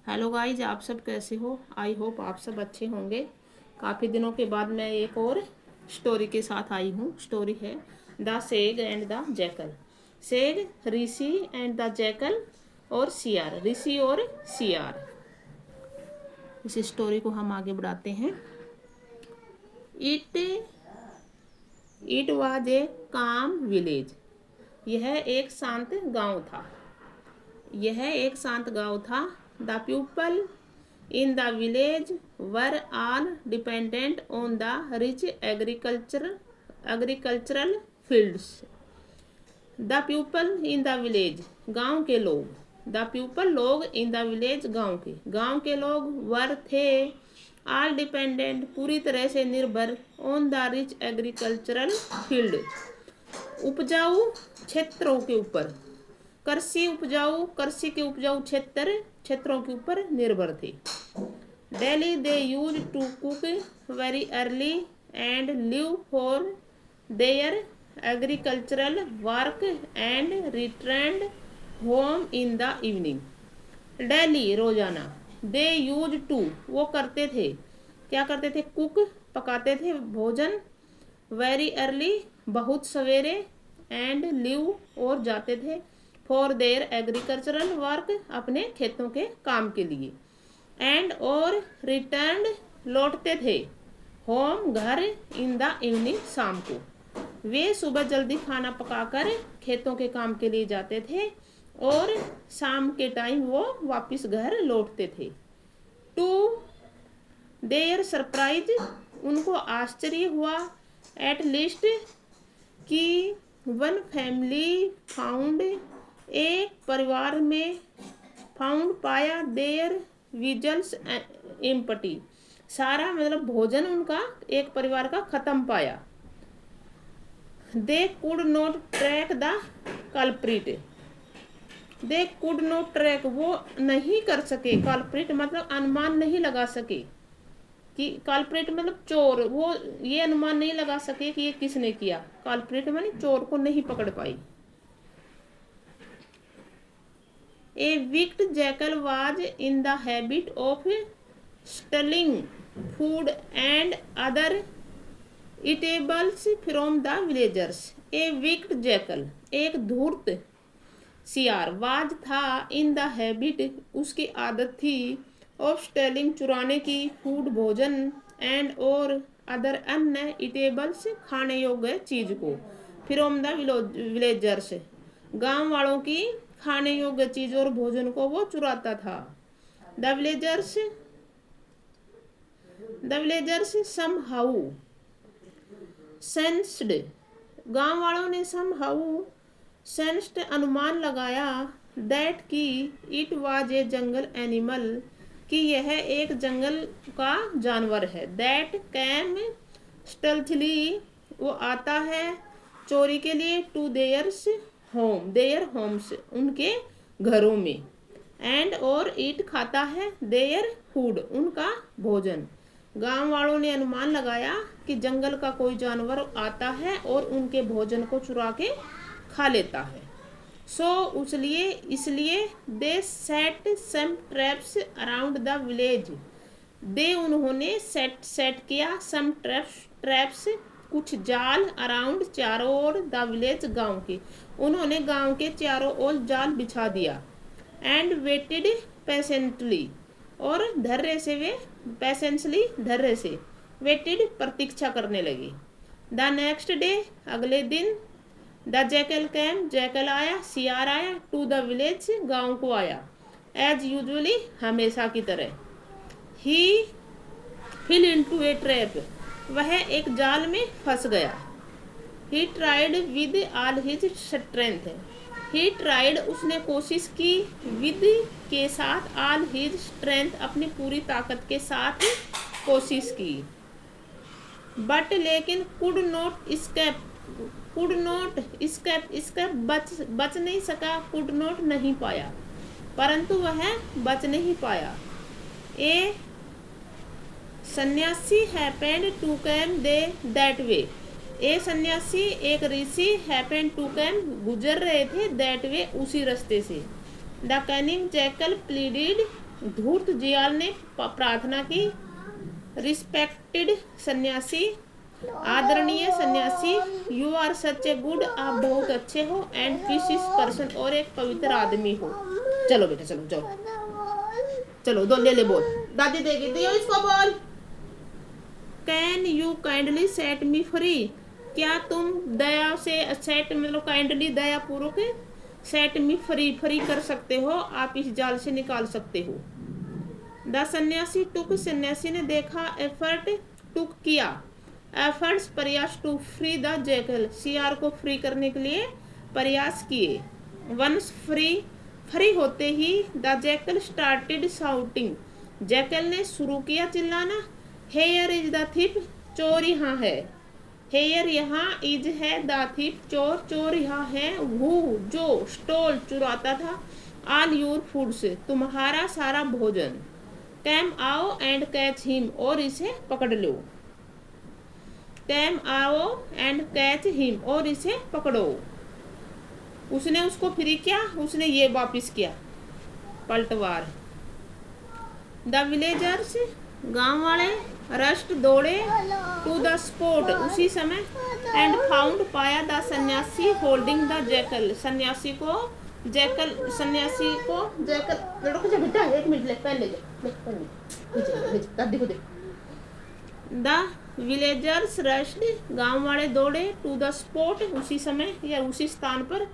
Hello guys, आप सब कैसे हो। आई होप आप सब अच्छे होंगे। काफ़ी दिनों के बाद मैं एक और स्टोरी के साथ आई हूँ। स्टोरी है the सेग and the jackal. सेग, Rishi and the jackal, और सियार, ऋषि और सियार। इस स्टोरी को हम आगे बढ़ाते हैं। इट इट वाज ए काम विलेज। यह एक शांत गांव था। The people in the village were all dependent on the rich agricultural fields. The people in the village, गांव के लोग। द पीपल, लोग। इन द विलेज, गांव के लोग। वर, थे। ऑल डिपेंडेंट, पूरी तरह से निर्भर। On the rich agricultural field, उपजाऊ क्षेत्रों के ऊपर। कृषि के उपजाऊ क्षेत्रों के ऊपर निर्भर थे। Daily they use to cook very early and leave for their agricultural work and return home in the evening. Daily, रोजाना। दे यूज टू, वो करते थे। क्या करते थे? कुक, पकाते थे भोजन। वेरी अर्ली, बहुत सवेरे। एंड लिव, और जाते थे। फॉर देयर एग्रीकल्चरल वर्क, अपने खेतों के काम के लिए। एंड, और रिटर्न, लौटते थे। होम, घर। इन द इवनिंग, शाम को। वे सुबह जल्दी खाना पकाकर खेतों के काम के लिए जाते थे और शाम के टाइम वो वापस घर लौटते थे। टू देयर सरप्राइज, उनको आश्चर्य हुआ। एट लीस्ट, कि वन फैमिली फाउंड, एक परिवार में। फाउंड, पाया। देयर विजल्स एम्प्टी, सारा मतलब भोजन उनका एक परिवार का खत्म पाया। They could not track the culprit. They could not track, वो नहीं कर सके। कल्प्रिट मतलब अनुमान नहीं लगा सके, कि कल्प्रिट मतलब चोर। वो ये अनुमान नहीं लगा सके कि ये किसने किया। कल्प्रिट माने चोर को नहीं पकड़ पाई। A wicked jackal was in the habit of stealing food and other eatables from the villagers. A wicked jackal, एक धूर्त सियार। वाज, था। इन द हैबिट, उसकी आदत थी। ऑफ स्टेलिंग, चुराने की। फूड, भोजन। एंड, और। अदर, अन्य। ईटेबल्स, खाने योग्य चीज को। फ्रॉम द विलेजर्स, गांव वालों की खाने योग्य चीज और भोजन को वो चुराता था। द विलेजर्स समहाउ सेंस्ड, गांव वालों ने समहाउ सेंस्ड, अनुमान लगाया। दैट, की it was a jungle animal, कि यह एक जंगल का जानवर है। दैट कैम स्टेल्थली, वो आता है चोरी के लिए। To theirs home, their homes, उनके घरों में। एंड, और। ईट, खाता है। देयर फूड, उनका भोजन। गांव वालों ने अनुमान लगाया कि जंगल का कोई जानवर आता है और उनके भोजन को चुरा के खा लेता है। इसलिए they set some traps around the village. They, उन्होंने सेट किया। सम ट्रैप्स, कुछ जाल। अराउंड, चारों ओर। द विलेज, गांव के। उन्होंने गांव के चारों ओर जाल बिछा दिया। एंड वेटेड पेशेंटली, और धैर्य से वे, पेशेंसली, धैर्य से। वेटेड, प्रतीक्षा करने लगे। द नेक्स्ट डे, अगले दिन। द जैकल कैम, जैकल आया। सियार आया। टू द विलेज, गांव को आया। एज यूजुअली, हमेशा की तरह। ही फिल इनटू ए ट्रैप, वह एक जाल में फंस गया। He tried with all his strength, he tried, उसने कोशिश की। विद, के साथ। ऑल हिज स्ट्रेंथ, अपनी पूरी ताकत के साथ कोशिश की। बट, लेकिन। कुड नॉट स्केप, बच नहीं सका। कुड नॉट, नहीं पाया, परंतु वह बच नहीं पाया। A sanyasi happened to came that way, a sanyasi, एक ऋषि। हैपेंड टू कैम, गुजर रहे थे। दैट वे, उसी रास्ते से। द कैनिंग जैकल प्लीडिड, धूर्त जियाल ने प्रार्थना की, रिस्पेक्टेड सन्यासी, आदरणीय सन्यासी, you are such a good, आप बहुत अच्छे हो, एंड पीसिस पर्सन, और एक पवित्र आदमी हो। चलो बेटा चलो चलो चलो, दो ले ले बोल, दादी देगी, दियो इसको बोल। Can you kindly set me free, क्या तुम दया से, सेट मतलब काइंडली दया पूर्वक, सेट मी फ्री, फ्री कर सकते हो, आप इस जाल से निकाल सकते हो। द सन्यासी टुक, सन्यासी ने देखा, एफर्ट टुक किया, एफर्ट्स प्रयास, टू फ्री द जैकल, सियार को फ्री करने के लिए प्रयास किए। वंस फ्री, फ्री होते ही, the jackal started shouting, jackal ने शुरू किया चिल्लाना, हेयर इज द थिप, चोर यहाँ है, हेयर यहाँ, इज है, द थिप चोर, चोर यहाँ है, हु जो, स्टोल चुराता था, ऑल योर फूड्स, तुम्हारा सारा भोजन, कैम आओ एंड कैच हिम, और इसे पकड़ लो, कैम आओ एंड कैच हिम, और इसे पकड़ो। उसने उसको फ्री किया, उसने ये वापिस किया, पलटवार। द विलेजर्स, गांव वाले, रस्ट दौड़े, टू द स्पॉट, उसी समय, एंड फाउंड पाया, द सन्यासी होल्डिंग द जैकल, सन्यासी को जैकल, सन्यासी को जैकल, रुक जा बेटा एक मिनट, ले पहन ले जा, ले दादी को दे। द विलेजर्स रश्ड, गांव वाले दौड़े, टू द स्पॉट, उसी समय या उसी स्थान पर,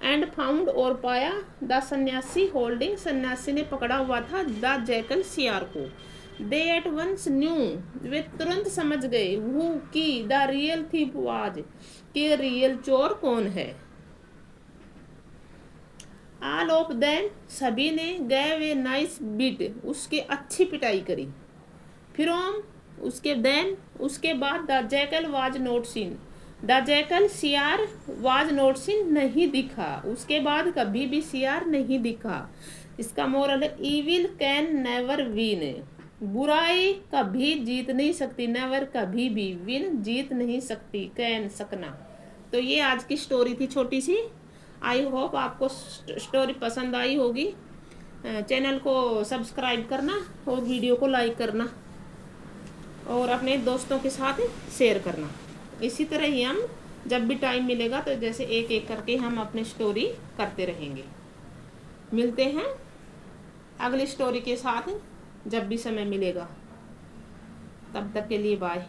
एंड फाउंड, और पाया, द सन्यासी होल्डिंग, सन्यासी ने पकड़ा हुआ था, द जैकल, सियार को। दे एट वंस न्यू, वे तुरंत समझ गए, वो की, द रियल थीप वाज, कि रियल चोर कौन है। ऑल ऑफ देम, सभी ने, गैव ए नाइस बीट, उसकी अच्छी पिटाई करी। फ्रॉम, उसके देन, उसके बाद, the jackal was not seen, the jackal, सियार, वाज नॉट सीन, नहीं दिखा, उसके बाद कभी भी सियार नहीं दिखा। इसका मोरल है, ईविल कैन नेवर विन, बुराई कभी जीत नहीं सकती, नेवर कभी भी, विन जीत नहीं सकती, कैन सकना। तो ये आज की स्टोरी थी छोटी सी। आई होप आपको स्टोरी पसंद आई होगी। चैनल को सब्सक्राइब करना और वीडियो को लाइक करना और अपने दोस्तों के साथ शेयर करना। इसी तरह ही हम जब भी टाइम मिलेगा तो जैसे एक एक करके हम अपनी स्टोरी करते रहेंगे। मिलते हैं अगली स्टोरी के साथ जब भी समय मिलेगा। तब तक के लिए बाय।